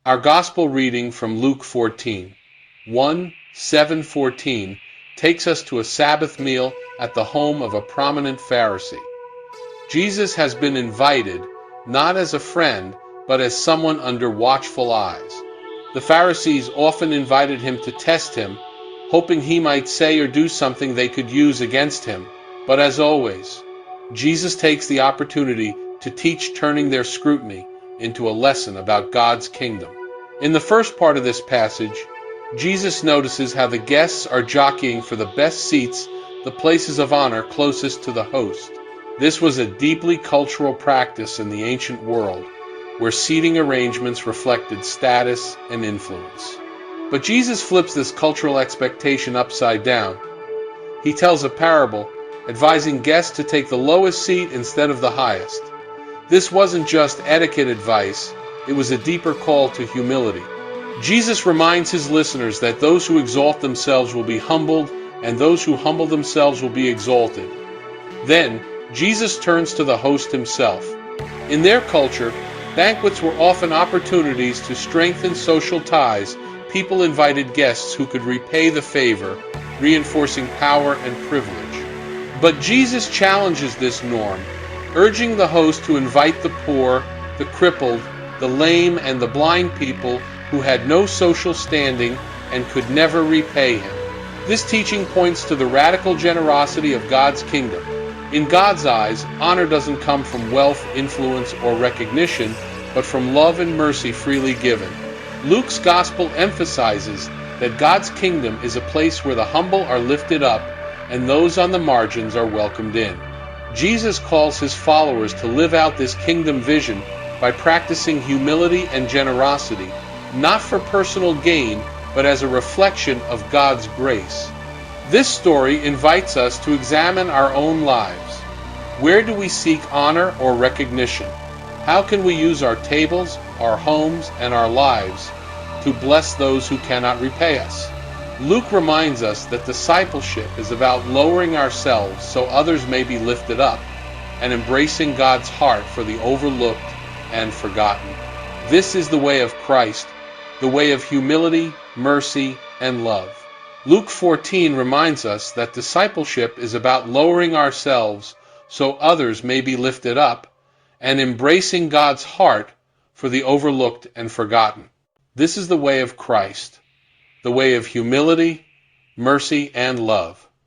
Our gospel reading from Luke 14, 1:7-14, takes us to a Sabbath meal at the home of a prominent Pharisee. Jesus has been invited, not as a friend, but as someone under watchful eyes. The Pharisees often invited him to test him, hoping he might say or do something they could use against him. But as always, Jesus takes the opportunity to teach, turning their scrutiny into a lesson about God's kingdom. In the first part of this passage, Jesus notices how the guests are jockeying for the best seats, the places of honor closest to the host. This was a deeply cultural practice in the ancient world, where seating arrangements reflected status and influence. But Jesus flips this cultural expectation upside down. He tells a parable, advising guests to take the lowest seat instead of the highest. This wasn't just etiquette advice, it was a deeper call to humility. Jesus reminds his listeners that those who exalt themselves will be humbled, and those who humble themselves will be exalted. Then, Jesus turns to the host himself. In their culture, banquets were often opportunities to strengthen social ties. People invited guests who could repay the favor, reinforcing power and privilege. But Jesus challenges this norm, urging the host to invite the poor, the crippled, the lame, and the blind people who had no social standing and could never repay him. This teaching points to the radical generosity of God's kingdom. In God's eyes, honor doesn't come from wealth, influence, or recognition, but from love and mercy freely given. Luke's gospel emphasizes that God's kingdom is a place where the humble are lifted up and those on the margins are welcomed in. Jesus calls his followers to live out this kingdom vision by practicing humility and generosity, not for personal gain, but as a reflection of God's grace. This story invites us to examine our own lives. Where do we seek honor or recognition? How can we use our tables, our homes, and our lives to bless those who cannot repay us? Luke reminds us that discipleship is about lowering ourselves so others may be lifted up, and embracing God's heart for the overlooked and forgotten. This is the way of Christ, the way of humility, mercy, and love. Luke 14 reminds us that discipleship is about lowering ourselves so others may be lifted up, and embracing God's heart for the overlooked and forgotten. This is the way of Christ, the way of humility, mercy, and love.